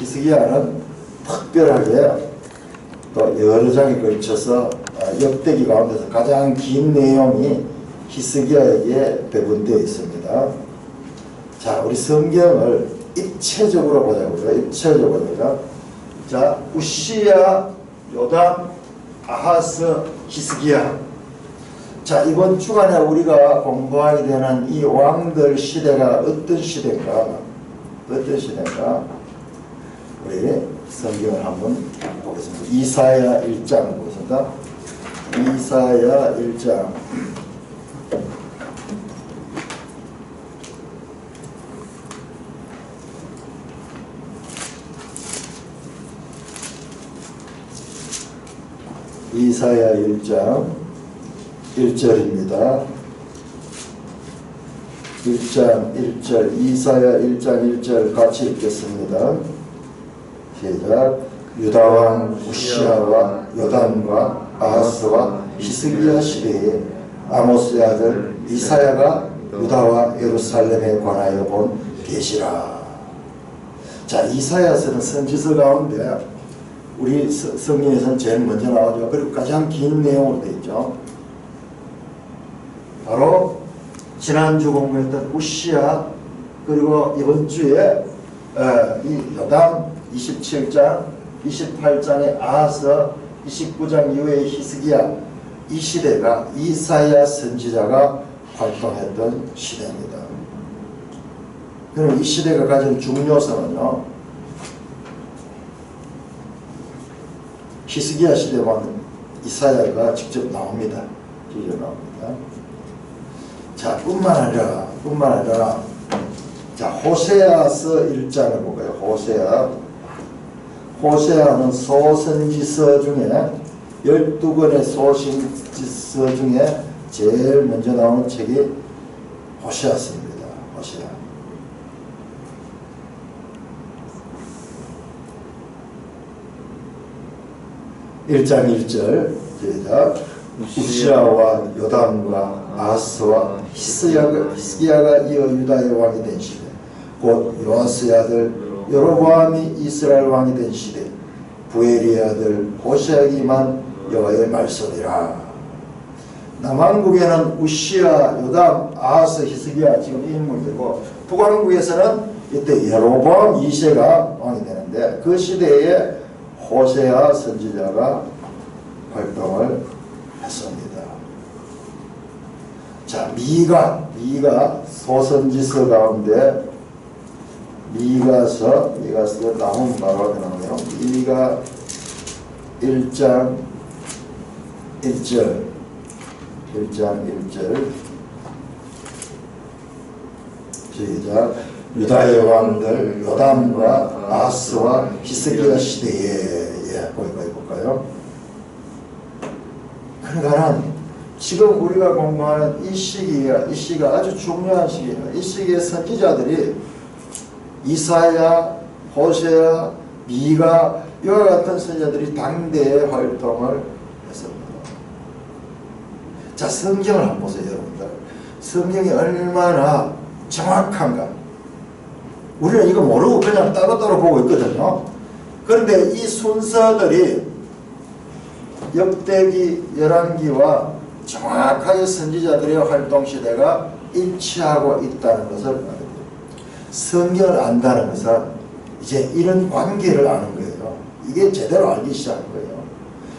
히스기야는 특별하게 또 여러 장에 걸쳐서 역대기 가운데서 가장 긴 내용이 히스기야에게 배분되어 있습니다. 자, 우리 성경을 입체적으로 보자고요. 입체적으로. 자, 우시야, 요담, 아하스, 히스기야. 자, 이번 주간에 우리가 공부하게 되는 이 왕들 시대가 어떤 시대인가? 어떤 시대인가? 우리 성경을 한번 보겠습니다. 이사야 1장 보겠습니다. 이사야 1장. 이사야 1장 1절입니다. 1장 1절 이사야 1장 1절 같이 읽겠습니다. 시작. 유다왕 우시야와 요담과 아하스와 히스기야 시대에 아모스의 아들 이사야가 유다와 예루살렘에 관하여 본 계시라. 자, 이사야서는 선지서 가운데 우리 성경에서는 제일 먼저 나오죠. 그리고 가장 긴 내용으로 되어 있죠. 바로 지난주 공부했던 우시야, 그리고 이번 주에 이 요담 27장, 28장의 아하스, 29장 이후의 히스기야, 이 시대가 이사야 선지자가 활동했던 시대입니다. 그럼 이 시대가 가진 중요성은요, 히스기야 시대만 이사야가 직접 나옵니다. 직접 나옵니다. 자, 뿐만 아니라 자, 호세아서 1장을 볼까요? 호세아는 소선지서 중에 12권의 소선지서 중에 제일 먼저 나오는 책이 호세아서입니다. 호세아. (1장 1절) 시작. 우시야와 요담과 아하스와 히스기야가 이어 유다의 왕이 된 시대, 곧 요아스의 아들 여로보암이 이스라엘 왕이 된 시대, 부엘리의 아들 호세아에게 임한 여호와의 말씀이라. 남왕국에는 우시야, 요담, 아하스, 히스기야 지금 인물들이고, 북왕국에서는 이때 여로보암 2세가 왕이 되는데, 그 시대에 호세아 선지자가 활동을 했습니다. 자, 미가 소선지서 가운데 미가서 나오면 바로 나오네요. 미가 1장 1절 시작. 유다의 왕들 요담과 아하스와 히스기야 시대에 거기 볼까요? 그러니까 지금 우리가 공부하는 이 시기가 아주 중요한 시기예요. 이 시기의 선지자들이 이사야, 호세아, 미가 이와 같은 선지자들이 당대의 활동을 했습니다. 자, 성경을 한번 보세요, 여러분들. 성경이 얼마나 정확한가. 우리는 이거 모르고 그냥 따로따로 보고 있거든요. 그런데 이 순서들이 역대기, 열왕기와 정확하게 선지자들의 활동 시대가 일치하고 있다는 것을 알게 돼요. 성경을 안다는 것은 이제 이런 관계를 아는 거예요. 이게 제대로 알기 시작한 거예요.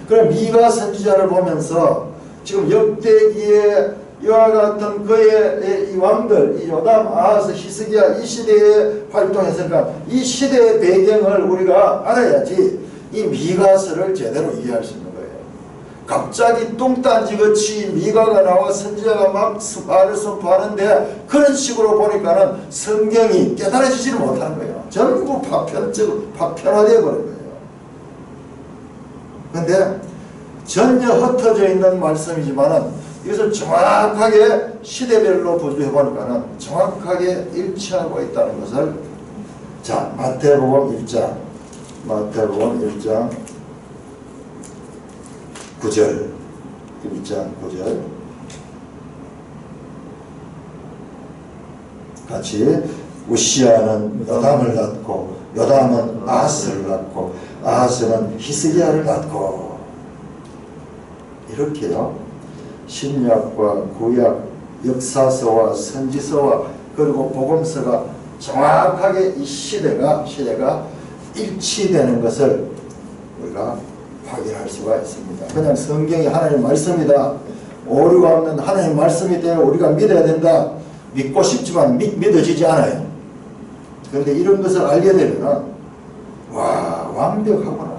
그럼 미가 선지자를 보면서 지금 역대기에 이와 같은 그의 이 왕들, 이 요담, 아하스, 히스기야 이 시대에 활동했으니까 이 시대의 배경을 우리가 알아야지 이 미가서를 제대로 이해할 수 있는 거예요. 갑자기 뚱딴지같이 미가가 나와 선지자가 막 말을 선포하는데 그런 식으로 보니까는 성경이 깨달아지지를 못하는 거예요. 전부 파편화되어 버린 거예요. 그런데 전혀 흩어져 있는 말씀이지만은 이것을 정확하게 시대별로 분류해 보니까는 정확하게 일치하고 있다는 것을, 자, 마태복음 1장 9절 1장 9절 같이. 우시야는 요담을 낳고 요담은 아하스를 낳고 아하스는 히스기야를 낳고 이렇게요. 신약과 구약, 역사서와 선지서와 그리고 복음서가 정확하게 이 시대가 일치되는 것을 우리가 확인할 수가 있습니다. 그냥 성경이 하나님 말씀이다, 오류가 없는 하나님 말씀이 되어 우리가 믿어야 된다, 믿고 싶지만 믿어지지 않아요. 그런데 이런 것을 알게 되면 와, 완벽하구나.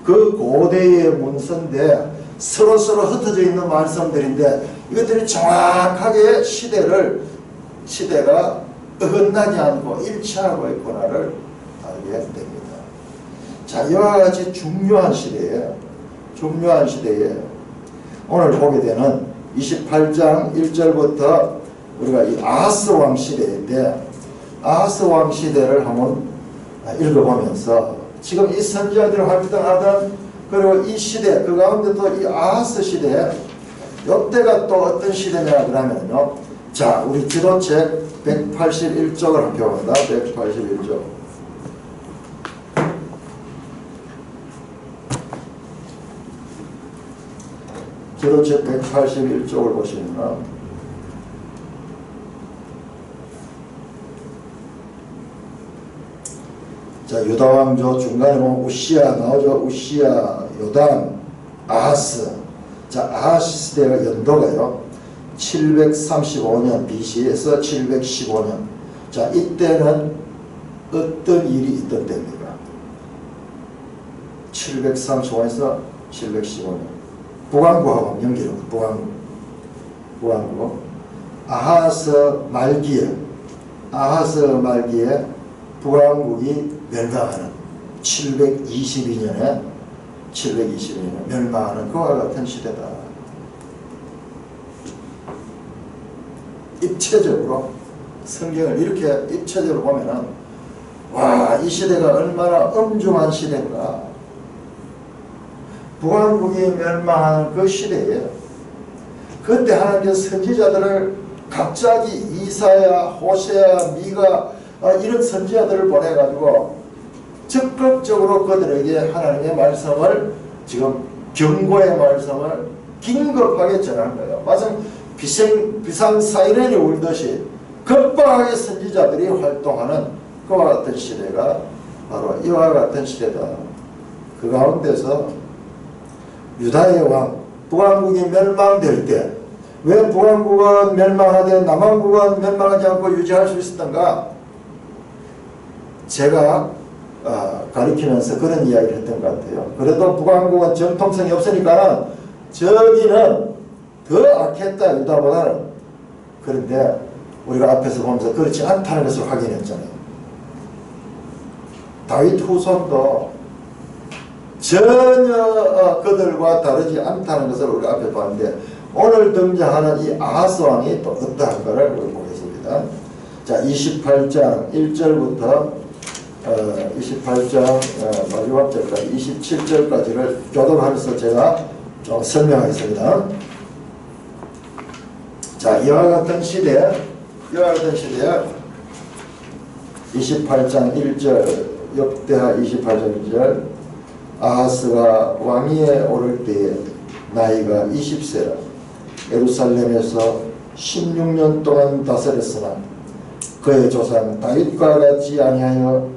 그 고대의 문서인데 서로 흩어져 있는 말씀들인데 이것들이 정확하게 시대가 어긋나지 않고 일치하고 있구나를 알게 됩니다. 자, 이와 같이 중요한 시대에 오늘 보게 되는 28장 1절부터 우리가 이 아하스 왕 시대인데, 아하스 왕 시대를 한번 읽어보면서 지금 이 선지자들이 활동하던 그리고 이 시대, 그 가운데 또 이 아하스 시대, 이때가 또 어떤 시대냐 그러면요. 자, 우리 지도책 181쪽을 함께 봅니다. 181쪽. 지도책 181쪽을 보시면 자, 유다 왕조 중간에 보면 우시야 나오죠. 우시야, 요담, 아하스. 자, 아하스 시대가 연도가요 735년 BC에서 715년. 자, 이때는 어떤 일이 있던 때입니까? 735에서 715년. 북왕국하고 연결하고 북왕국. 아하스 말기에 북왕국이 멸망하는 722년에 멸망하는 그와 같은 시대다. 입체적으로 성경을 이렇게 입체적으로 보면은 와, 이 시대가 얼마나 엄중한 시대인가. 북왕국이 멸망하는 그 시대에 그때 하나님께서 선지자들을 갑자기 이사야, 호세야, 미가 이런 선지자들을 보내가지고 적극적으로 그들에게 하나님의 말씀을, 지금 경고의 말씀을 긴급하게 전하는 거예요. 마침 비상 사이렌이 울듯이 급박하게 선지자들이 활동하는 그와 같은 시대가 바로 이와 같은 시대다. 그 가운데서 유다의 왕 북왕국이 멸망될 때, 왜 북왕국은 멸망하되 남왕국은 멸망하지 않고 유지할 수 있었던가? 제가 가리키면서 그런 이야기를 했던 것 같아요. 그래도 북왕국은 정통성이 없으니까 저기는 더 악했다, 유다보다는. 그런데 우리가 앞에서 보면서 그렇지 않다는 것을 확인했잖아요. 다윗 후손도 전혀 그들과 다르지 않다는 것을 우리 앞에 봤는데, 오늘 등장하는 이 아하스 왕이 또 어떠한 것을 우리 보겠습니다. 자, 28장 1절부터 28장 마지막 절까지 27절까지를 교독하면서 제가 좀 설명하겠습니다. 자, 이와 같은 시대에 28장 1절, 역대하 28장 1절, 아하스가 왕위에 오를 때에 나이가 20세라 예루살렘에서 16년 동안 다스렸으나 그의 조상 다윗과 같이 아니하여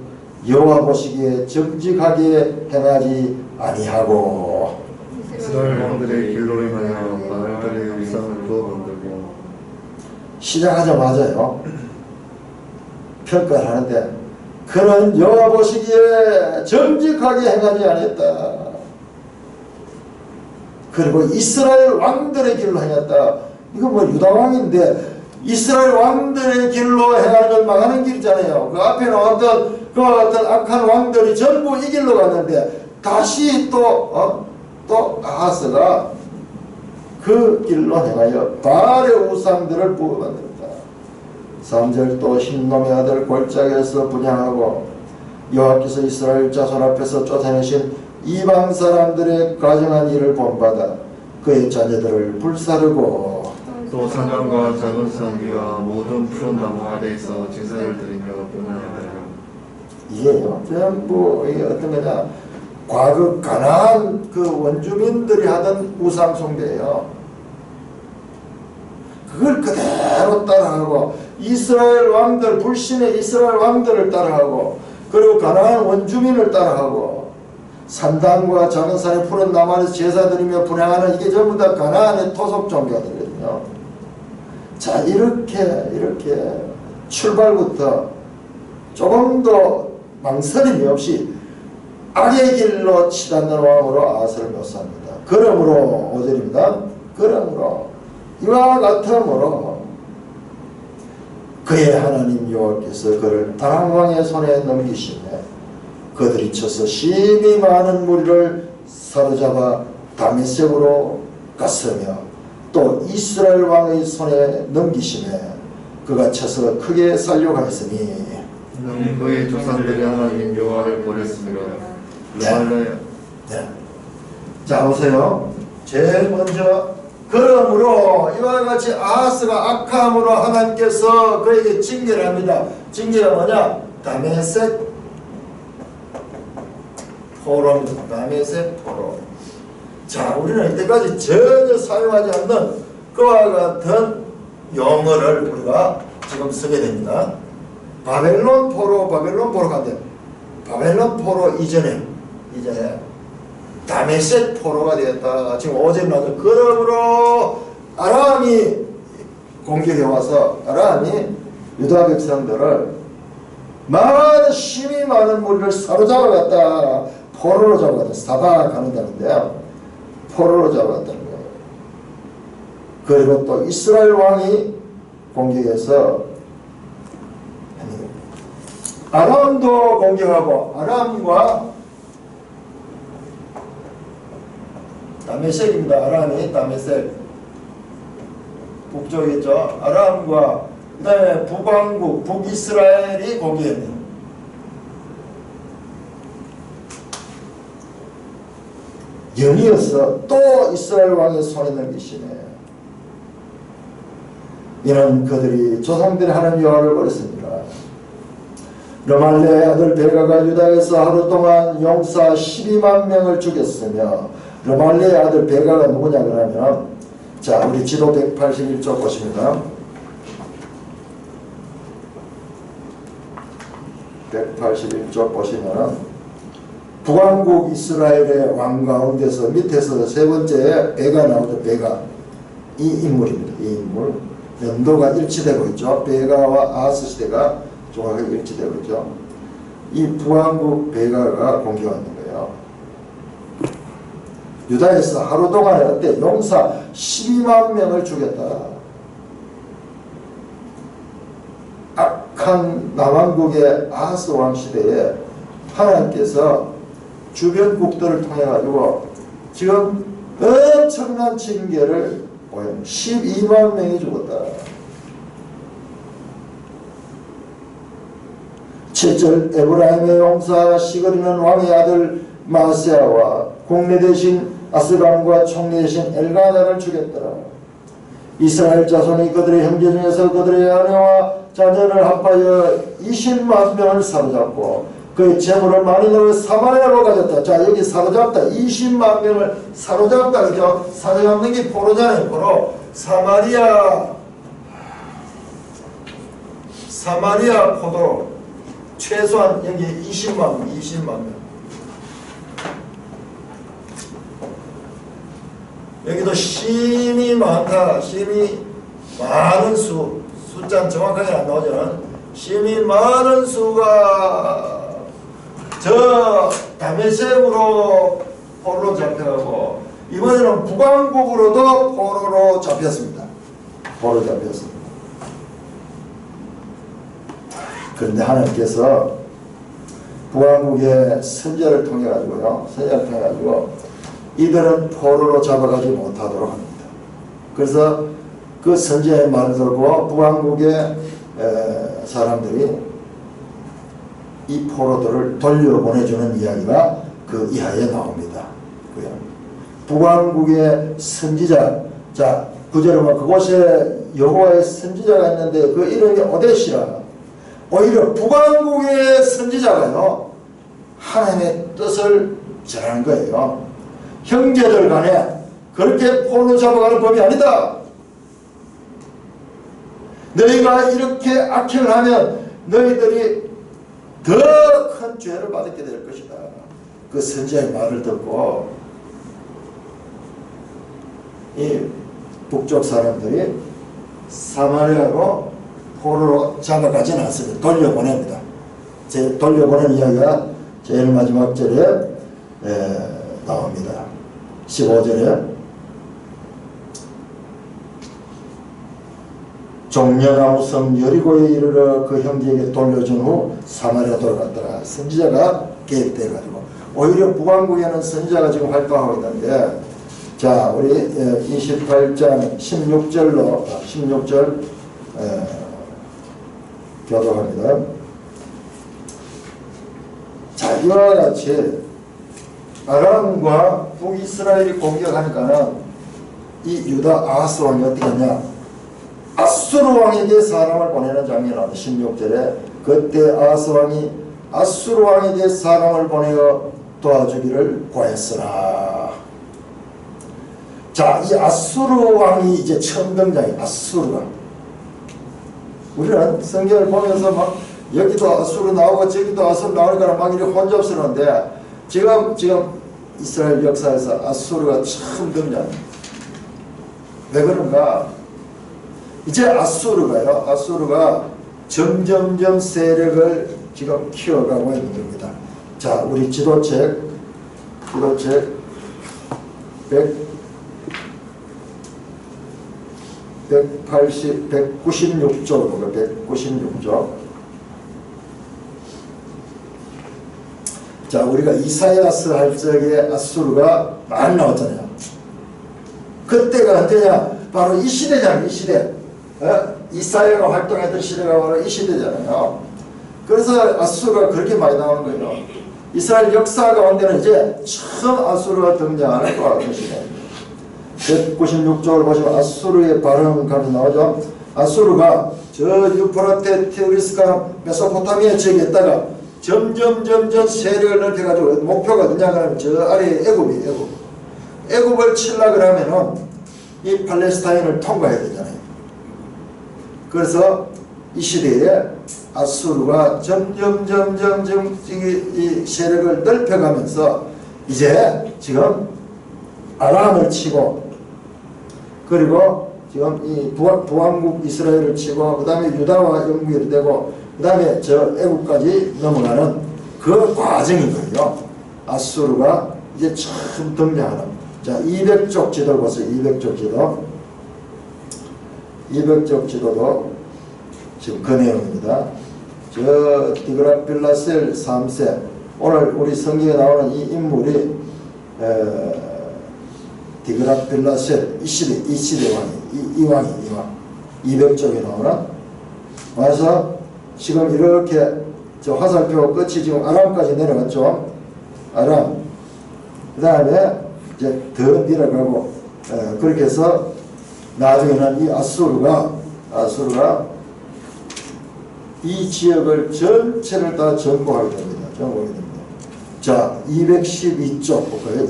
여호와 보시기에 정직하게 행하지 아니하고, 이스라엘 왕들의 길로 인하여 바알들의 우상을 두어 만들고. 시작하자마자요 평가를 하는데, 그는 여호와 보시기에 정직하게 행하지 아니했다. 그리고 이스라엘 왕들의 길로 행했다. 이거 뭐 유다 왕인데 이스라엘 왕들의 길로 행하는 건 망하는 길이잖아요. 그 앞에 나왔던 그와 같은 악한 왕들이 전부 이 길로 갔는데 다시 또 아하스가 그 길로 행하여 바알의 우상들을 부어 만들었다. 3절, 또 흰놈의 아들 골짜기에서 분향하고 여호와께서 이스라엘 자손 앞에서 쫓아내신 이방 사람들의 가정한 일을 본받아 그의 자녀들을 불사르고, 또 산당과 작은 산기와 모든 푸른 나무 아래에서 제사를 드리며 분향하더라. 이게요 전부 이게 어떤 거냐, 과거 가나안 그 원주민들이 하던 우상 숭배예요. 그걸 그대로 따라하고 이스라엘 왕들, 불신의 이스라엘 왕들을 따라하고, 그리고 가나안 원주민을 따라하고, 산당과 작은 산의 푸른 나무 아래서 제사 드리며 분향하는, 이게 전부 다 가나안의 토속 종교들이거든요. 자, 이렇게 출발부터 조금도 망설임이 없이 악의 길로 치닫는 왕으로 아하스를 묘사합니다. 그러므로 5절입니다. 그러므로 이와 같으므로 그의 하나님 여호와께서 그를 아람 왕의 손에 넘기시며 그들이 쳐서 심히 많은 무리를 사로잡아 다메섹으로 갔으며 또 이스라엘 왕의 손에 넘기시며 그가 쳐서 크게 살려가였으니 이는 그의 조상들이 하나님 여호와를 버렸으며 네. 자 보세요. 제일 먼저 그러므로 이와 같이 아하스가 악함으로 하나님께서 그에게 징계를 합니다. 징계가 뭐냐? 다메섹 포로입니다. 다메섹 포로. 자, 우리는 이때까지 전혀 사용하지 않는 그와 같은 용어를 우리가 지금 쓰게 됩니다. 바벨론 포로가 돼. 바벨론 포로 이전에 다메섹 포로가 되었다. 지금 어제 나온 그러므로 아람이 공격해 와서 아람이 유다 백성들을 심히 많은 무리를 사로잡아갔다. 포로로 잡아갔다. 사박하는 다는데요. 포로로 잡아갔다는 거예요. 그리고 또 이스라엘 왕이 공격해서 아람도 공격하고, 아람과 다메섹입니다. 아람이 다메섹 북쪽이죠. 아람과 그 다음에 북왕국 북이스라엘이 공격했네요. 연이어서 또 이스라엘 왕의 손에 넘기시네. 이는 그들이 조상들이 하나님 여호와를 버렸습니다. 르말레의 아들 베가가 유다에서 하루 동안 용사 12만 명을 죽였으며, 르말레의 아들 베가가 누구냐 그러면, 자 우리 지도 181쪽 보십니다. 181쪽 보시면 북왕국 이스라엘의 왕 가운데서 밑에서 세 번째에 베가 나오죠. 베가, 이 인물입니다. 이 인물 연도가 일치되고 있죠. 베가와 아하스 시대가 정확하게 일치되고 있죠. 이 북왕국 베가가 공격하는 거예요. 유다에서 하루 동안에 어때? 용사 12만 명을 죽였다. 악한 남왕국의 아하스 왕 시대에 하나님께서 주변국들을 통해 가지고 지금 엄청난 징계를 보여요. 12만 명이 죽었다. 7절 에브라임의 용사 시그리는 왕의 아들 마세아와 국내 대신 아스감과 총리 대신 엘가나를 죽였더라. 이스라엘 자손이 그들의 형제 중에서 그들의 아내와 자녀를 합하여 20만 명을 사로잡고 그의 재물을 많이 넣어 사마리아로 가졌다. 자, 여기 사로잡다. 20만 명을 사로잡다. 그죠? 사로잡는 게 포로잖아요. 포로. 사마리아 포도 최소한 여기 20만 명. 여기도 심이 많다. 심이 많은 숫자는 정확하게 안 나오지만 심이 많은 수가 저 다메섹으로 포로로 잡혀가고, 이번에는 북왕국으로도 포로로 잡혔습니다. 그런데 하나님께서 북왕국의 선제를 통해 가지고요, 이들은 포로로 잡아가지 못하도록 합니다. 그래서 그 선제의 말을 듣고 북왕국의 사람들이 이 포로들을 돌려보내주는 이야기가 그 이하에 나옵니다. 북왕국의 선지자, 자 9절에 보면 그곳에 여호와의 선지자가 있는데 그 이름이 오데시라. 오히려 북왕국의 선지자가요 하나님의 뜻을 전하는 거예요. 형제들 간에 그렇게 포로 잡아가는 법이 아니다. 너희가 이렇게 악행을 하면 너희들이 더 큰 죄를 받게 될 것이다. 그 선지자의 말을 듣고 이 북쪽 사람들이 사마리아로 포로로 잡아가지는 않습니다. 돌려보냅니다. 돌려보낸 이야기가 제일 마지막 절에 나옵니다. 15절에 종려나무 섬 여리고에 이르러 그 형제에게 돌려준 후 사마리아 돌아갔더라. 선지자가 개입돼가지고 오히려 북왕국에는 선지자가 지금 활동하고 있는데, 자 우리 28장 16절 교독합니다. 자 이와 같이 아람과 북이스라엘이 공격하니까는 이 유다 아하스 왕이 어떻게 했냐, 아수르 왕에게 사람을 보내는 장면이 나옵니다. 16절에 그때 아하스 왕이 아수르 왕에게 사람을 보내어 도와주기를 구하였으나. 자, 이 아수르 왕이 이제 처음 등장해요. 아수르가. 우리는 성경을 보면서 막 여기도 아수르 나오고 저기도 아수르 나오니까 막 이렇게 혼잡스러운데, 지금 이스라엘 역사에서 아수르가 처음 등장합니다. 왜 그런가? 이제 아수르가 점점점 세력을 지금 키워가고 있는 겁니다. 자, 우리 지도책 196조 보고 196조. 자, 우리가 이사야스 할 적에 아수르가 많이 나왔잖아요. 그때가 언제냐? 바로 이 시대잖아요. 이 시대. 이사야가 활동했던 시대가 바로 이 시대잖아요. 그래서 아수르가 그렇게 많이 나오는 거예요. 이스라엘 역사 가운데는 이제 처음 아수르가 등장하는 것 같은 시대입니다. 196쪽을 보시면 아수르의 발음감이 나오죠. 아수르가 저 유프라테, 티그리스강, 메소포타미아 지역에 있다가 점점 세력을 넓혀가지고 목표가 어디냐 그러면 저 아래에 애굽이에요. 애굽을 치려고 하면은 이 팔레스타인을 통과해야 되잖아요. 그래서 이 시대에 아수르가 점점 이 세력을 넓혀가면서 이제 지금 아람을 치고, 그리고 지금 이 북왕국 이스라엘을 치고, 그 다음에 유다와 연결되고, 그 다음에 저 애국까지 넘어가는 그 과정인 거예요. 아수르가 이제 처음 등장하는. 자, 200쪽 지도를 보세요. 200쪽 지도. 200쪽 지도도 지금 그 내용입니다. 저 디그라필라셀 3세, 오늘 우리 성경에 나오는 이 인물이 디그라필라셀 이 시대 왕이, 이 왕 200쪽에 나오나. 와서 지금 이렇게 저 화살표 끝이 지금 아람까지 내려갔죠. 아람. 그 다음에 이제 더 내려가고, 그렇게 해서 나중에는 이 아수르가 이 지역을 전체를 다 정복하게 됩니다. 자, 212쪽 볼까요?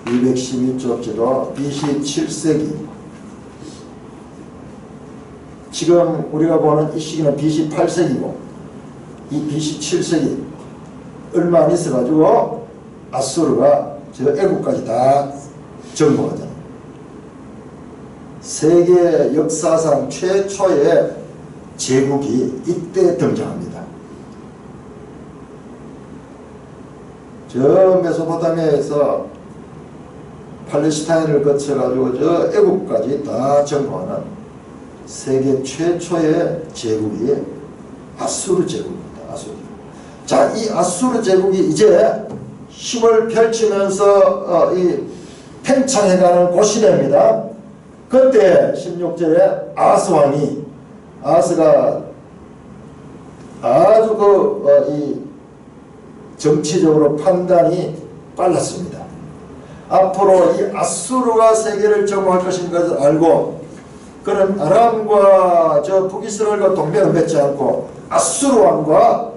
212쪽 지도 BC 7세기. 지금 우리가 보는 이 시기는 BC 8세기고 이 BC 7세기 얼마 안 있어가지고 아수르가 저 애국까지 다 정복하잖아요. 세계 역사상 최초의 제국이 이때 등장합니다. 저 메소포타미아에서 팔레스타인을 거쳐가지고 저 애국까지 다 정복하는 세계 최초의 제국이 아수르 제국입니다. 아수르. 자, 이 아수르 제국이 이제 힘을 펼치면서 이 팽창해가는 그 시대입니다. 그때 16절에 아하스 왕이, 아하스가 아주 이 정치적으로 판단이 빨랐습니다. 앞으로 이 아수르가 세계를 정복할 것인 것을 알고 그런 아람과 저 북이스라엘과 동맹을 맺지 않고 아수르 왕과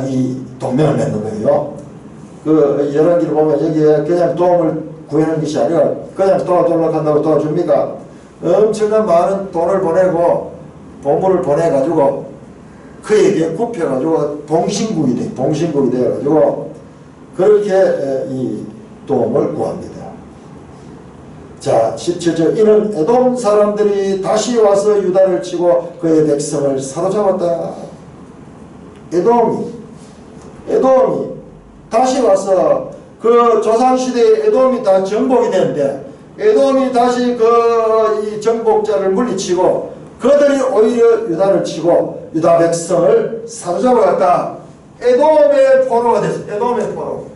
이 동맹을 맺는 거예요. 그 열왕기를 보면 여기에 그냥 도움을 구하는 것이 아니라 그냥 도와달라고 한다고 도와줍니까? 엄청난 많은 돈을 보내고 보물을 보내가지고 그에게 굽혀가지고 동신국이 되어가지고 그렇게 이 도움을 구합니다. 자, 17절 이는 에돔 사람들이 다시 와서 유다를 치고 그의 백성을 사로잡았다. 에돔이 다시 와서 그 조상시대에 에돔이 다 정복이 되는데 에돔이 다시 이 정복자를 물리치고 그들이 오히려 유다를 치고 유다 백성을 사로잡아갔다. 에돔의 포로가 됐어요. 에돔의 포로.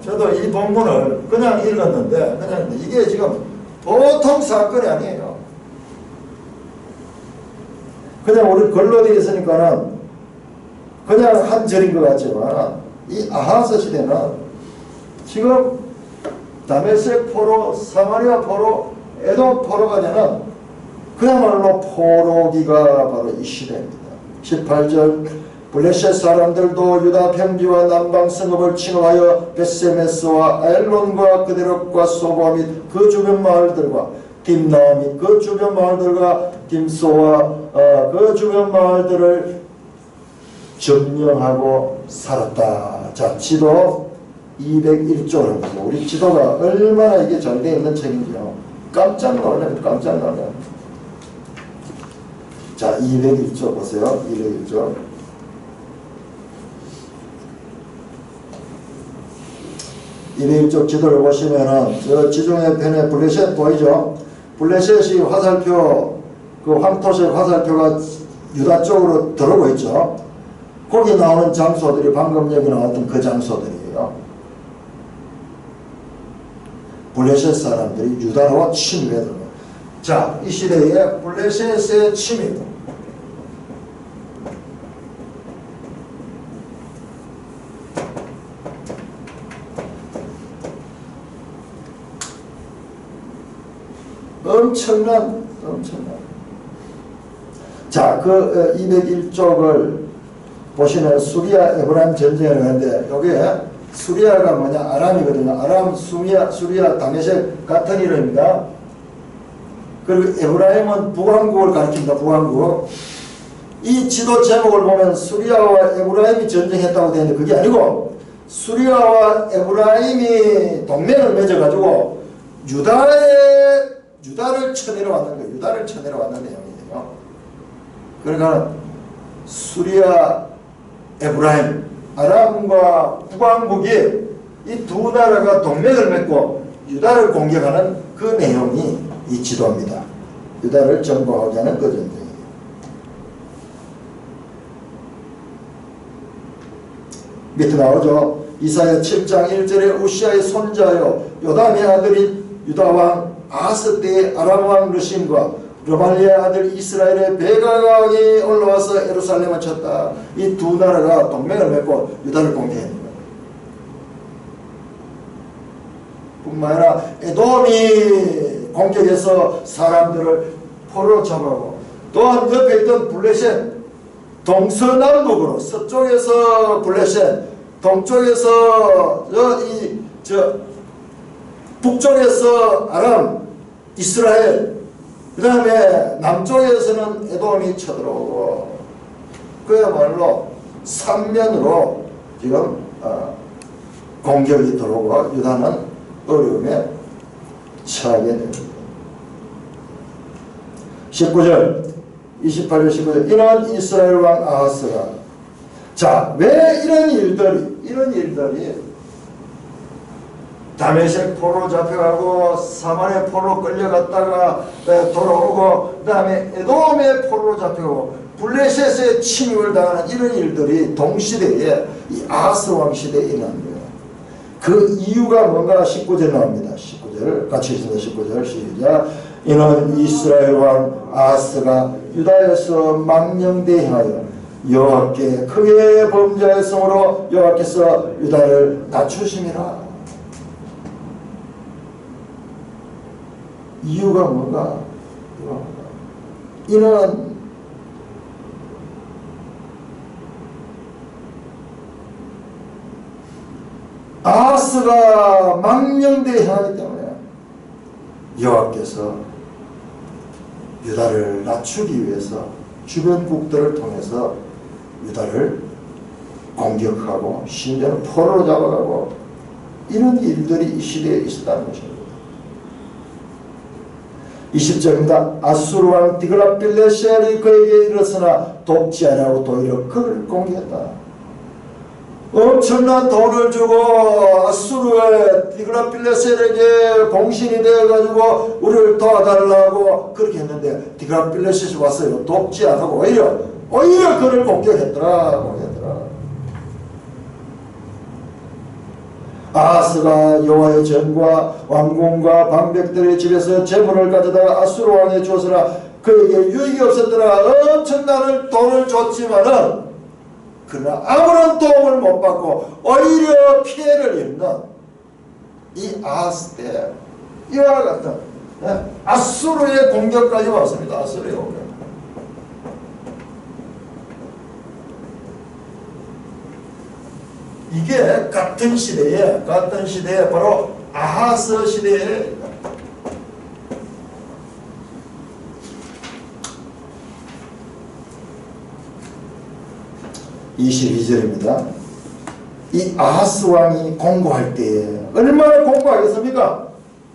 저도 이 본문을 그냥 읽었는데 그냥 이게 지금 보통 사건이 아니에요. 그냥 우리 글로 되어 있으니까는 그냥 한 절인 것 같지만 이 아하스 시대는 지금 다메섹 포로, 사마리아 포로, 에돔 포로가 되는 그야말로 포로기가 바로 이 시대입니다. 18절 블레셋 사람들도 유다 평지와 남방 성읍을 침공하여 벳세메스와 아엘론과 그대lok과 소보아 및 그 주변 마을들과 딥나 및 그 주변 마을들과 딤소와 그 주변 마을들을 점령하고 살았다. 자, 지도 201조랍니다. 우리 지도가 얼마나 이게 잘 되어 있는 책인지요. 깜짝 놀랍니다. 깜짝 놀랍니다. 자, 201조 보세요. 201조. 201쪽 지도를 보시면은 저 지중해 편에 블레셋 보이죠? 블레셋이 화살표, 그 황토색 화살표가 유다 쪽으로 들어오고 있죠? 거기 나오는 장소들이 방금 여기 나왔던 그 장소들이에요. 블레셋 사람들이 유다로 침입해 들어요. 자, 이 시대에 블레셋의 침입. 엄청난. 자, 그 201쪽을 보시면 수리아 에브라임 전쟁을 하는데 여기에 수리아가 뭐냐? 아람이거든요. 아람, 수리아, 다메섹 같은 이름입니다. 그리고 에브라임은 북왕국을 가리킵니다. 북왕국. 이 지도 제목을 보면 수리아와 에브라임이 전쟁했다고 되어 있는데 그게 아니고 수리아와 에브라임이 동맹을 맺어가지고 유다를 쳐내려왔는 거예요. 유다를 쳐내려왔는 내용이에요. 그러니까 수리아, 에브라임, 아람과 북왕국이 이 두 나라가 동맹을 맺고 유다를 공격하는 그 내용이 이 지도입니다. 유다를 정복하게 하는 그 전쟁이에요. 밑에 나오죠. 이사야 7장 1절에 우시아의 손자여 요담의 아들인 유다왕 아하스 때의 아람왕 르신과 르발리의 아들 이스라엘의 베가왕이 올라와서 예루살렘을 쳤다. 이 두 나라가 동맹을 맺고 유다를 공격했습니다. 뿐만 아니라 에돔이 공격해서 사람들을 포로 잡아고 또한 옆에 있던 블레셋 동서남북으로 서쪽에서 블레셋 동쪽에서 북쪽에서 아람 이스라엘 그 다음에 남쪽에서는 에돔이 쳐들어오고 그야말로 3면으로 지금 공격이 들어오고 유다는 어려움에 처하게 됩니다. 19절 28절 19절 이는 이스라엘 왕 아하스가 자, 왜 이런 일들이 다메섹 포로 잡혀가고 사마리아 포로 끌려갔다가 돌아오고 그 다음에 에돔의 포로 잡혀가고 블레셋의 침입을 당하는 이런 일들이 동시대에 이 아하스 왕 시대에 일어난 거예요. 그 이유가 뭔가 19절 나옵니다. 19절 같이 있습니다. 19절 시작 이는 이스라엘 왕 아하스가 유다에서 망령대하여 여호와께 크게 범죄하였으므로 여호와께서 유다를 낮추심이라. 이유가 뭔가? 이는 아하스가 망령되게 행하기 때문에 여호와께서 유다를 낮추기 위해서 주변국들을 통해서 유다를 공격하고 심지어는 포로로 잡아가고 이런 일들이 이 시대에 있었다는 것입니다. 20절입니다. 아수르 왕 디글랏빌레셀이 그에게 이르렀으나 돕지 아니하고 도리어 그를 공격했다. 엄청난 돈을 주고 아수르의 디글랏빌레셀에게 봉신이 되어가지고 우리를 도와달라고 그렇게 했는데 디글랏빌레셀이 왔어요. 돕지 않고 오히려 그를 공격했더라. 아하스가 여호와의 전과 왕궁과 방백들의 집에서 재물을 가져다가 아수르 왕에 주었으나 그에게 유익이 없었더라. 엄청난 돈을 줬지만은 그러나 아무런 도움을 못 받고 오히려 피해를 입는 이 아하스 때 이와 같은 아수르의 공격까지 왔습니다. 아수르의 공격. 이게 같은 시대에 바로 아하스 시대에 22절입니다. 이 아하스 왕이 공고할 때에 얼마나 공고하겠습니까?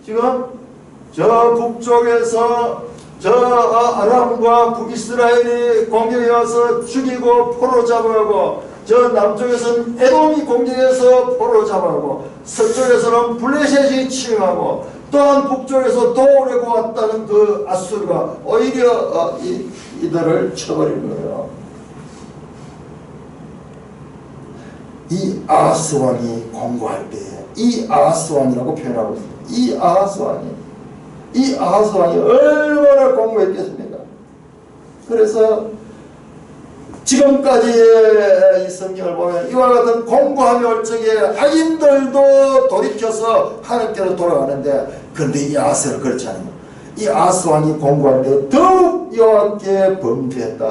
지금 저 북쪽에서 저 아람과 북이스라엘이 공격해 와서 죽이고 포로 잡아가고 저 남쪽에서는 에돔이 공격해서 포로 잡아가고 서쪽에서는 블레셋이 침공하고 또한 북쪽에서 도우려고 왔다는 그 아수르가 오히려 이들을 쳐버리는 거예요. 이 아하스 왕이 공고할 때에 이 아하스 왕이라고 표현하고 있습니다. 이 아하스 왕이 얼마나 공고했겠습니까? 그래서 지금까지의 이 성경을 보면 이와 같은 공고함이 올 적에 악인들도 돌이켜서 하나님께로 돌아가는데 그런데 이 아하스는 그렇지 않아요. 이 아하스 왕이 공고할 때 더욱 여호와께 범죄했다.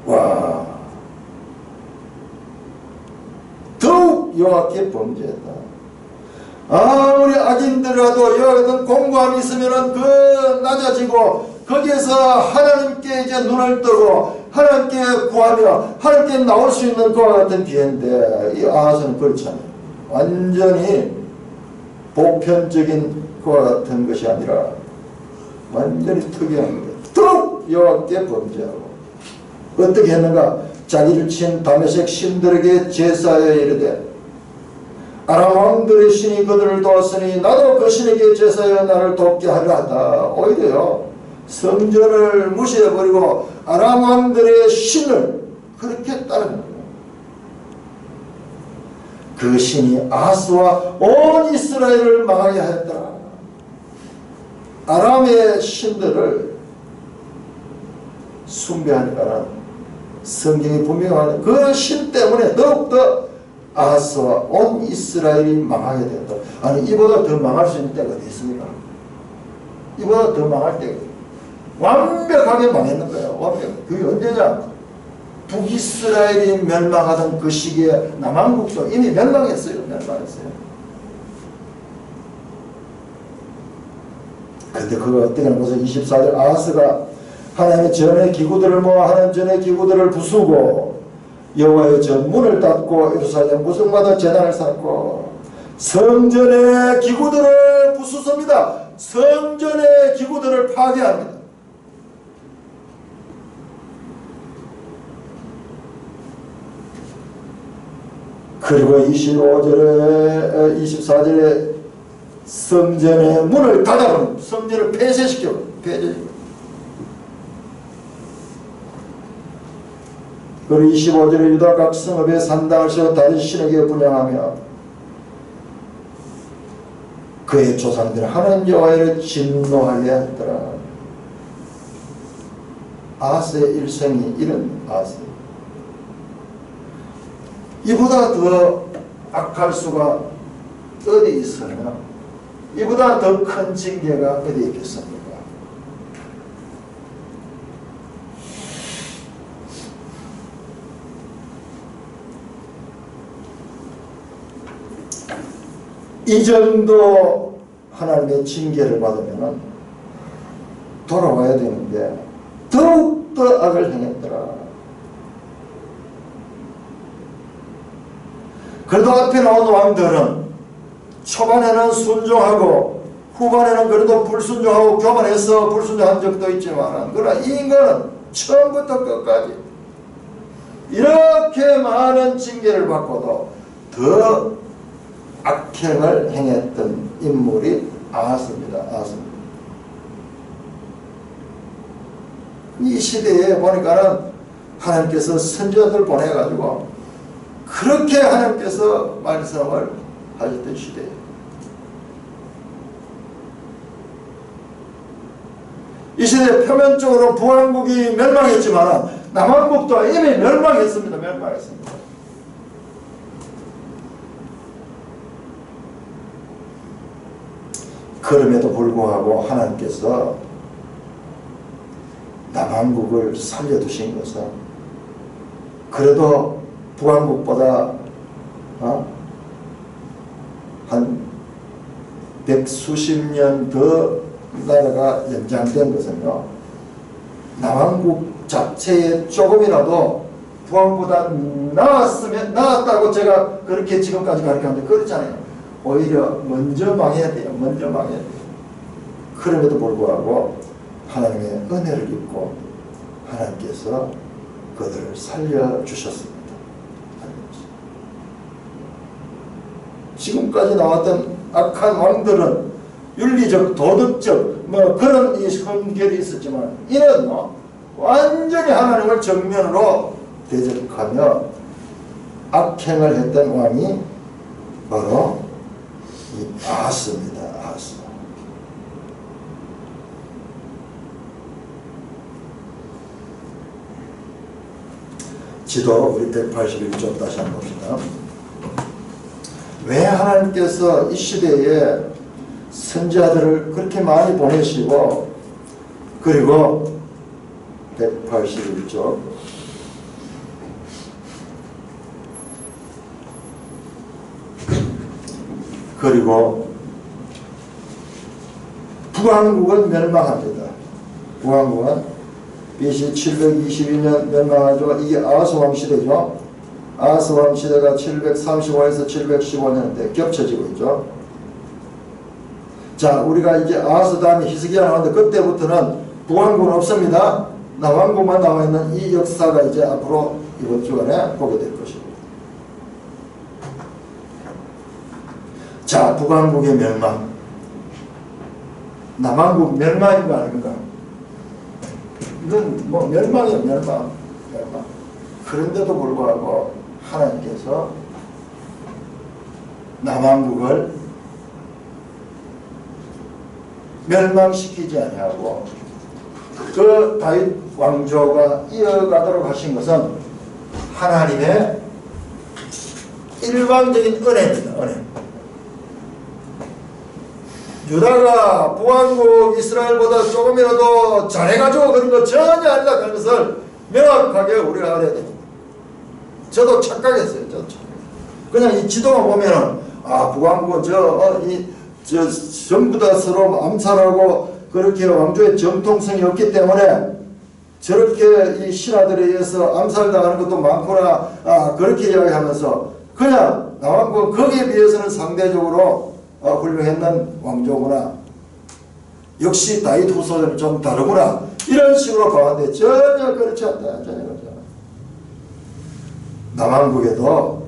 와, 더욱 여호와께 범죄했다. 아무리 악인들이라도 여호와 같은 공고함이 있으면은 그 낮아지고 거기에서 하나님께 이제 눈을 뜨고 하나님께 구하며 하나님께 나올 수 있는 그와 같은 기회인데 이 아하스는 그렇지 않아요. 완전히 보편적인 그와 같은 것이 아니라 완전히 특이한 거예요. 더욱 여호와께 범죄하고 어떻게 했는가? 자기를 친 다메섹 신들에게 제사하여 이르되 아람 왕들의 신이 그들을 도왔으니 나도 그 신에게 제사하여 나를 돕게 하려 하다. 오히려요 성전을 무시해버리고 아람 왕들의 신을 그렇게 따르는 거예요. 그 신이 아하스와 온 이스라엘을 망하게 하였더라. 아람의 신들을 숭배하니까는 성경이 분명하는 그 신 때문에 더욱더 아하스와 온 이스라엘이 망하게 되었다. 아니 이보다 더 망할 수 있는 때가 어디 있습니까? 이보다 더 망할 때가 완벽하게 망했는 거예요. 완벽. 그게 언제냐? 북이스라엘이 멸망하던 그 시기에 남한국도 이미 멸망했어요. 근데 그거 어떻게 하는 것은 24절 아하스가 하나님의 전의 기구들을 모아 하나님 전의 기구들을 부수고 여호와의 전 문을 닫고 예루살렘 무성마다 제단을 쌓고 성전의 기구들을 부수습니다. 성전의 기구들을 파괴합니다. 그리고 25절에 24절에 성전의 문을 닫아버립니다. 성전을 폐쇄시켜버립니다. 그리고 25절에 유다 각 성읍에 산당을 세워 다른 신에게 분양하며 그의 조상들은 하나님 여호와를 진노하게 했더라. 아하스의 일생이 이런 아하스. 이보다 더 악할 수가 어디 있으며 이보다 더 큰 징계가 어디 있겠습니까? 이 정도 하나님의 징계를 받으면 돌아와야 되는데 더욱더 악을 행했더라. 그래도 앞에 나온 왕들은 초반에는 순종하고 후반에는 그래도 불순종하고 교만해서 불순종한 적도 있지만, 그러나 이 인간은 처음부터 끝까지 이렇게 많은 징계를 받고도 더 악행을 행했던 인물이 아하스입니다. 아하스입니다. 이 시대에 보니까는 하나님께서 선지자들 보내가지고 그렇게 하나님께서 말씀을 하셨던 시대예요. 이 시대에 표면적으로 북왕국이 멸망했지만 남왕국도 이미 멸망했습니다. 멸망했습니다. 그럼에도 불구하고 하나님께서 남왕국을 살려두신 것은 그래도 북왕국보다 한 백수십 년 더 나라가 연장된 것은요, 남왕국 자체에 조금이라도 북왕국보다 나았다고 제가 그렇게 지금까지 가르쳤는데 그렇잖아요. 오히려 먼저 망해야 돼요. 먼저 망해야 돼요. 그럼에도 불구하고 하나님의 은혜를 입고 하나님께서 그들을 살려주셨습니다. 지금까지 나왔던 악한 왕들은 윤리적, 도덕적 그런 이 성결이 있었지만 이는 완전히 하나님을 정면으로 대적하며 악행을 했던 왕이 바로 이 아하스입니다. 아하스. 지도 우리 181쪽 다시 한번 봅시다. 왜 하나님께서 이 시대에 선지자들을 그렇게 많이 보내시고, 그리고 181쪽 그리고 북왕국은 멸망합니다. 북왕국은 BC 722년 멸망하죠. 이게 아하스 왕 시대죠. 아하스 왕 시대가 735에서 715년인데 겹쳐지고 있죠. 자, 우리가 이제 아하스 다음에 히스기야 나오는데 그때부터는 북왕국은 없습니다. 남왕국만 나와 있는 이 역사가 이제 앞으로 이번 주간에 보게 될 것입니다. 자, 북왕국의 멸망. 남왕국 멸망인가 아닌가? 이건 뭐 멸망이에요. 멸망. 그런데도 불구하고 하나님께서 남왕국을 멸망시키지 아니하고 그 다윗 왕조가 이어가도록 하신 것은 하나님의 일방적인 은혜입니다. 은혜. 유다가 북왕국 이스라엘보다 조금이라도 잘해가지고 그런 거 전혀 아니다 그런 것을 명확하게 우리가 알아야 됩니다. 저도 착각했어요. 저도 착각. 그냥 이 지도만 보면은 북왕국은 전부 다 서로 암살하고 그렇게 왕조의 정통성이 없기 때문에 저렇게 이 신하들에 의해서 암살당하는 것도 많구나 그렇게 이야기하면서 그냥 남왕국은 거기에 비해서는 상대적으로 훌륭했는 왕조구나. 역시 다윗 후손은 좀 다르구나. 이런 식으로 봐왔는데 전혀 그렇지 않다. 전혀 그렇지 않아. 남왕국에도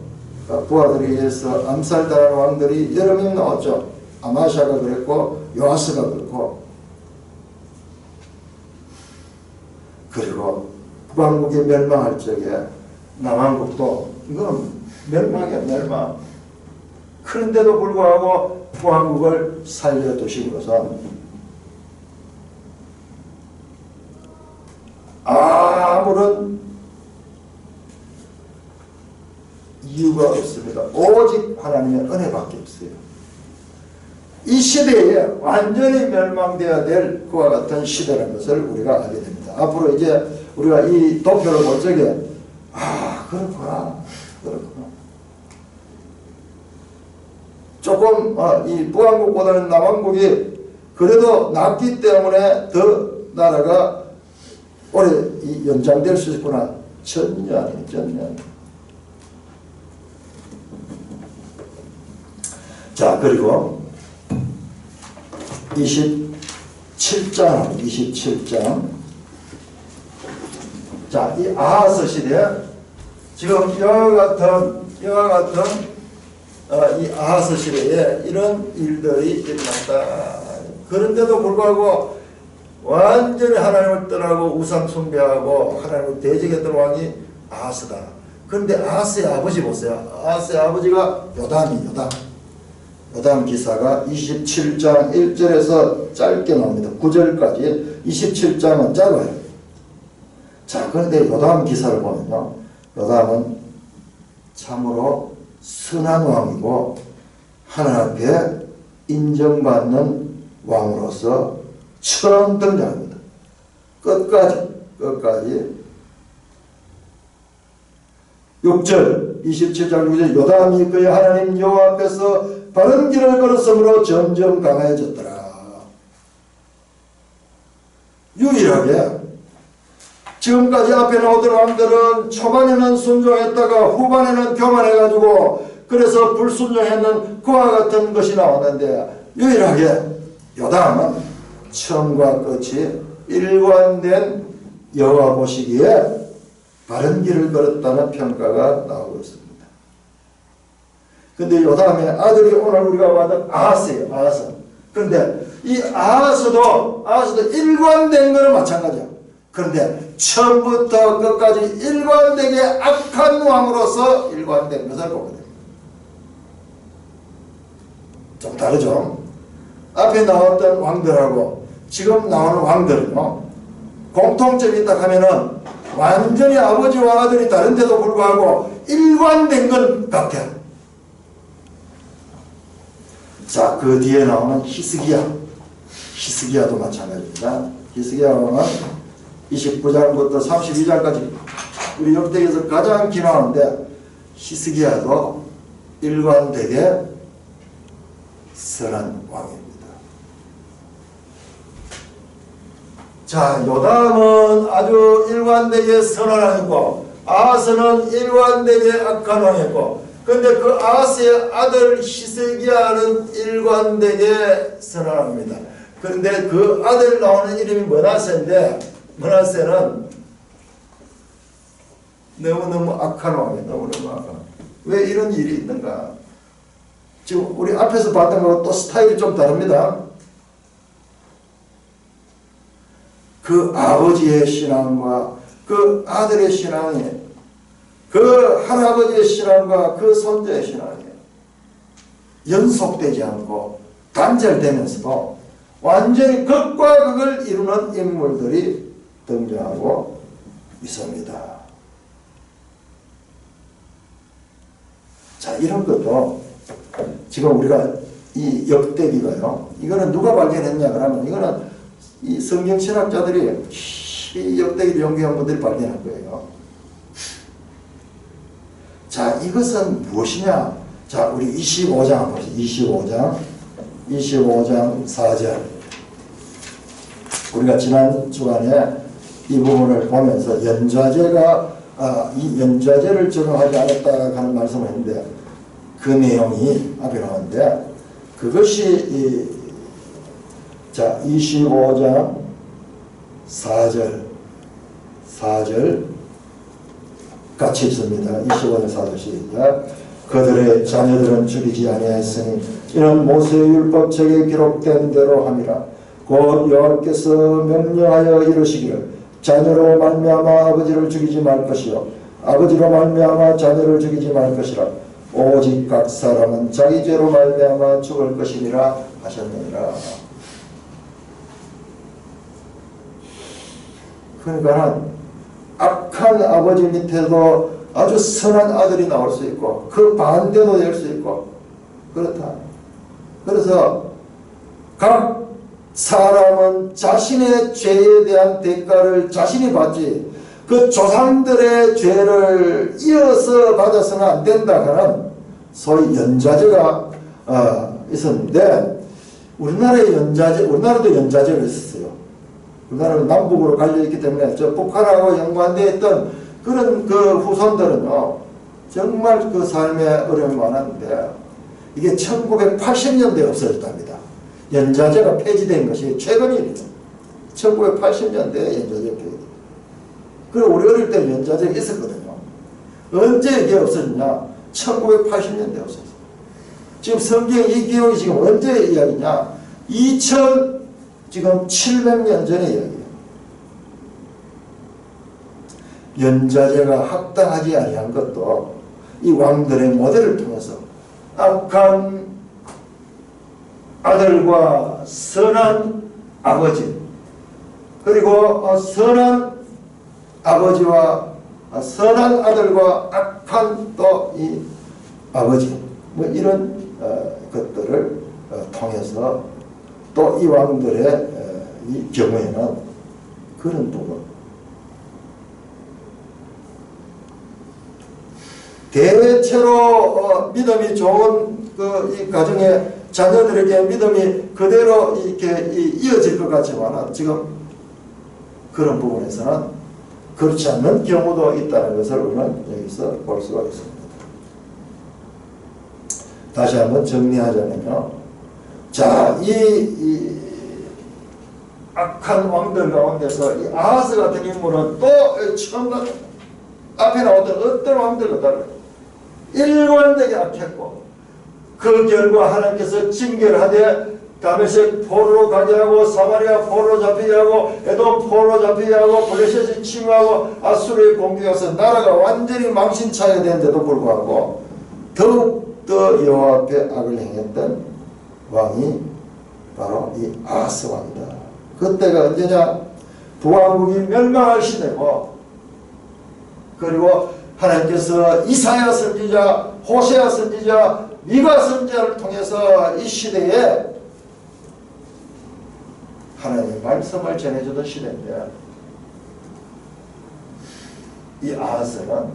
부하들에 의해서 암살당한 왕들이 여러 명 나왔죠. 아마샤가 그랬고 요아스가 그렇고, 그리고 북왕국이 멸망할 적에 남왕국도 이거는 멸망이야. 멸망. 그런데도 불구하고 북왕국을 살려두신 것은 아무런 이유가 없습니다. 오직 하나님의 은혜밖에 없어요. 이 이 시대에 완전히 멸망되어야 될 그와 같은 시대라는 것을 우리가 알게 됩니다. 앞으로 이제 우리가 이 도표를 볼 적에 그렇구나. 조금 이 북한국보다는 남한국이 그래도 낫기 때문에 더 나라가 오래 연장될 수 있구나. 전혀 아니에요. 자, 그리고 27장. 자, 이 아하스 시대, 지금 이와 같은 이 아하스 시대에 이런 일들이 일어났다. 그런데도 불구하고 완전히 하나님을 떠나고 우상 숭배하고 하나님을 대적했던 왕이 아하스다. 그런데 아하스의 아버지 보세요. 아하스의 아버지가 요담 기사가 27장 1절에서 짧게 나옵니다. 9절까지 27장은 짧아요. 자, 그런데 요담 기사를 보면요, 요담은 참으로 선한 왕이고 하나님 앞에 인정받는 왕으로서 처음 등장합니다. 끝까지 6절 27장 6절 요담이 그의 하나님 여호와 앞에서 바른 길을 걸었으므로 점점 강해졌더라. 유일하게 지금까지 앞에 나오던 왕들은 초반에는 순종했다가 후반에는 교만해가지고 그래서 불순종했는 그와 같은 것이 나왔는데, 유일하게 요담은 처음과 끝이 일관된 여호와 보시기에 바른 길을 걸었다는 평가가 나오고 있습니다. 근데 요담의 아들이 오늘 우리가 봤던 아하스예요. 아하스. 그런데 이 아하스도 일관된 거는 마찬가지야. 그런데 처음부터 끝까지 일관되게 악한 왕으로서 일관된 것을 보게 됩니다. 좀 다르죠? 앞에 나왔던 왕들하고 지금 나오는 왕들은요, 공통점이 있다 하면은 완전히 아버지와 아들이 다른데도 불구하고 일관된 건 같아요. 자, 그 뒤에 나오는 히스기야도 마찬가지입니다. 히스기야 왕은 29장부터 32장까지 우리 역대에서 가장 기나오는데, 히스기야도 일관되게 선한 왕입니다. 자, 요담은 아주 일관되게 선한 왕이고 아하스는 일관되게 악한 왕이고, 근데 그 아하스의 아들 히스기야는 일관되게 선한 왕입니다. 그런데 그 아들 나오는 이름이 므낫세인데, 므낫세는 너무너무 악한 왕이에요. 너무너무 악한. 왜 이런 일이 있는가? 지금 우리 앞에서 봤던 거하고 또 스타일이 좀 다릅니다. 그 아버지의 신앙과 그 아들의 신앙이, 그 할아버지의 신앙과 그 손자의 신앙이 연속되지 않고 단절되면서도 완전히 극과 극을 이루는 인물들이 등장하고 있습니다. 자, 이런 것도 지금 우리가 이 역대기가요, 이거는 누가 발견했냐 그러면 이거는 이 성경 신학자들이 이 역대기를 연구한 분들이 발견한 거예요. 자, 이것은 무엇이냐? 자, 우리 25장 보세요. 25장 4절. 우리가 지난 주간에 이 부분을 보면서 연좌제가 이 연좌제를 적용하지 않았다 하는 말씀을 했는데, 그 내용이 앞에 나오는데, 그것이 자, 25장 4절 같이 있습니다. 25장 4절 시작. 그들의 자녀들은 죽이지 아니하였으니 이는 모세의 율법책에 기록된 대로 함이라. 곧 여호와께서 명령하여 이르시기를 자녀로 말미암아 아버지를 죽이지 말 것이요 아버지로 말미암아 자녀를 죽이지 말 것이라. 오직 각 사람은 자기 죄로 말미암아 죽을 것이니라 하셨느니라. 그러니까 악한 아버지 밑에도 아주 선한 아들이 나올 수 있고 그 반대도 될 수 있고 그렇다. 그래서 각 사람은 자신의 죄에 대한 대가를 자신이 받지 그 조상들의 죄를 이어서 받아서는 안 된다 하는 소위 연좌제가 있었는데 우리나라도 연좌제가 있었어요. 우리나라는 남북으로 갈려있기 때문에 저 북한하고 연관되어 있던 그런 그 후손들은요 정말 그 삶의 어려움이 많았는데 이게 1980년대에 없어졌답니다. 연좌제가 폐지된 것이 최근 일이에요. 1980년대에 연좌제가 폐지됐어요. 그리고 우리 어릴 때는 연좌제가 있었거든요. 언제 이게 없어졌냐? 1980년대에 없어졌어요. 지금 성경 이 기록이 지금 언제 이야기냐? 700년 전의 이야기예요. 연좌제가 합당하지 아니한 것도 이 왕들의 모델을 통해서 악한 아들과 선한 아버지 그리고 선한 아버지와 선한 아들과 악한 또 이 아버지 뭐 이런 것들을 통해서 또 이 왕들의 이 경우에는 그런 부분 대체로 믿음이 좋은 이 가정의 자녀들에게 믿음이 그대로 이렇게 이어질 것 같지만 지금 그런 부분에서는 그렇지 않는 경우도 있다는 것을 우리는 여기서 볼 수가 있습니다. 다시 한번 정리하자면요. 자, 이 악한 왕들 가운데서 이 아하스 같은 인물은 또 처음 앞에 나오던 어떤 왕들과 다르게 일관되게 악했고 그 결과 하나님께서 징계를 하되 다메섹 포로로 가게 하고 사마리아 포로로 잡히게 하고 에돔 포로로 잡히게 하고 블레셋이 침공하고 아수르에 공격해서 나라가 완전히 망신차게 되는데도 불구하고 더욱더 여호와 앞에 악을 행했던 왕이 바로 이 아하스 왕이다. 그때가 언제냐? 북왕국이 멸망할 시대고 그리고 하나님께서 이사야 선지자, 호세아 선지자, 미가 선지자를 통해서 이 시대에 하나님의 말씀을 전해주던 시대인데 이 아하스는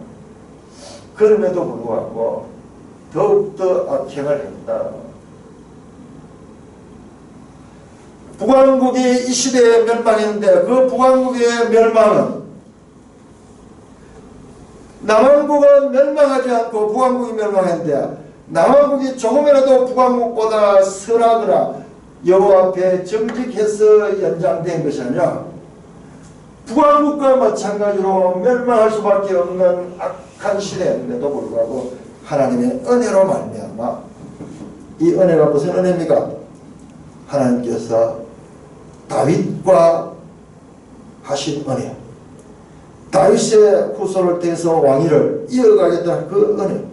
그럼에도 불구하고 더욱더 악행을 했다. 북왕국이 이 시대에 멸망했는데 그 북왕국의 멸망은 남왕국은 멸망하지 않고 북왕국이 멸망했는데 남왕국이 조금이라도 북왕국보다 선하거나 여호와 앞에 정직해서 연장된 것이 아니라 북왕국과 마찬가지로 멸망할 수밖에 없는 악한 시대인데도 불구하고 하나님의 은혜로 말미암아 이 은혜가 무슨 은혜입니까? 하나님께서 다윗과 하신 은혜, 다윗의 후손을 통해서 왕위를 이어가겠다는 그 은혜.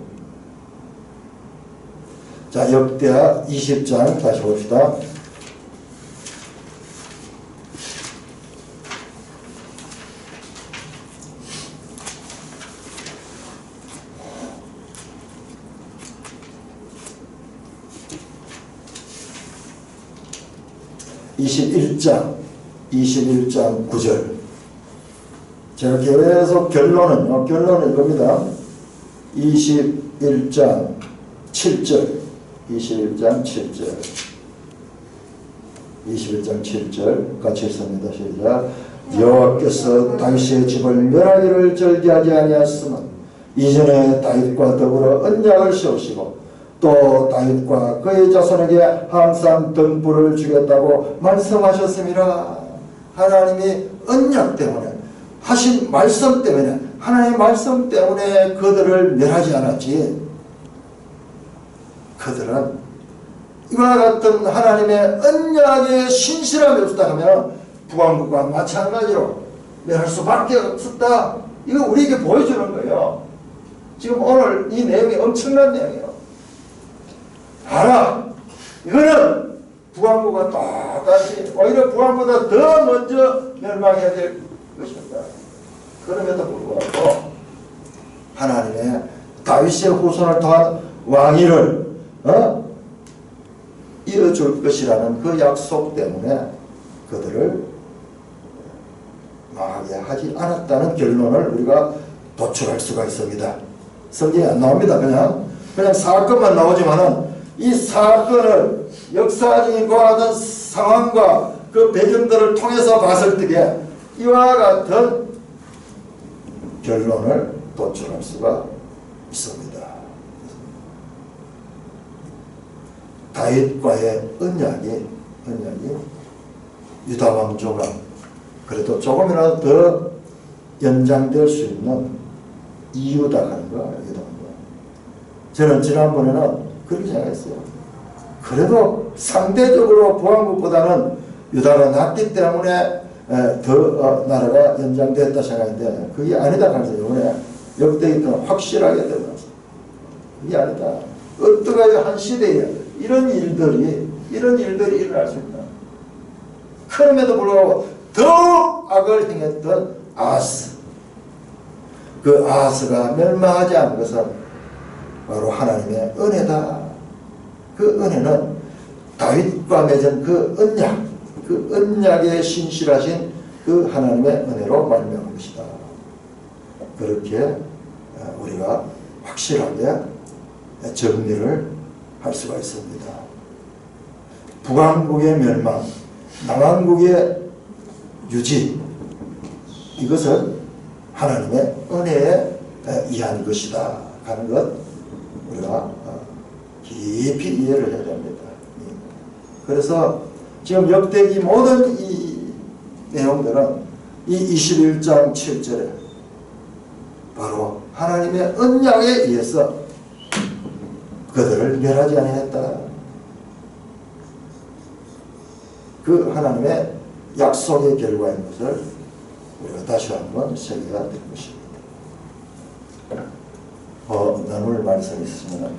자, 역대하 20장 다시 봅시다. (21장 9절) 제가 계속 결론은 이겁니다. 21장 7절 21장 7절 같이 읽습니다. 시작. 여호와께서 다윗의 집을 멸하기를 절개하지 아니하였으면 이전에 다윗과 더불어 언약을 세우시고 또 다윗과 그의 자손에게 항상 등불을 주겠다고 말씀하셨음이라. 하나님이 언약 때문에 하신 말씀 때문에 하나님의 말씀 때문에 그들을 멸하지 않았지. 그들은 이와 같은 하나님의 언약의 신실함이 없었다 하면 북왕국과 마찬가지로 멸할 수밖에 없었다. 이거 우리에게 보여주는 거예요. 지금 오늘 이 내용이 엄청난 내용이에요. 알아. 이거는 북왕국과 똑같이 오히려 북왕국보다 더 먼저 멸망해야 될 것입니다. 그럼에도 불구하고 하나님의 다윗의 후손을 통한 왕위를 이어줄 것이라는 그 약속 때문에 그들을 망하게 하지 않았다는 결론을 우리가 도출할 수가 있습니다. 성경에 안 나옵니다. 그냥 사건만 나오지만은 이 사건을 역사적인 고하던 상황과 그 배경들을 통해서 봤을 때에 이와 같은 결론을 도출할 수가 있습니다. 다윗과의 언약이 유다 왕조가 그래도 조금이라도 더 연장될 수 있는 이유다 하는 거 알게 됩니다. 저는 지난번에는 그렇게 생각했어요. 그래도 상대적으로 보안국보다는 유다가 낫기 때문에 더 나라가 연장됐다 생각했는데 그게 아니다 하면서 이번에 역대기 때는 확실하게 되면서 그게 아니다. 어떠하게 한 시대에 이런 일들이 일어날 수 있나. 그럼에도 불구하고 더 악을 행했던 아하스, 그 아하스가 멸망하지 않은 것은 바로 하나님의 은혜다. 그 은혜는 다윗과 맺은 그 언약에 신실하신 그 하나님의 은혜로 말미암은 것이다. 그렇게 우리가 확실하게 정리를 할 수가 있습니다. 북왕국의 멸망, 남왕국의 유지, 이것은 하나님의 은혜에 의한 것이다 하는 것 우리가 깊이 이해를 해야 됩니다. 그래서 지금 역대기 모든 이 내용들은 이 21장 7절에 바로 하나님의 언약에 의해서 그들을 멸하지 아니했다. 그 하나님의 약속의 결과인 것을 우리가 다시 한번 새겨야 될 것입니다. 나눌 말씀이 있으면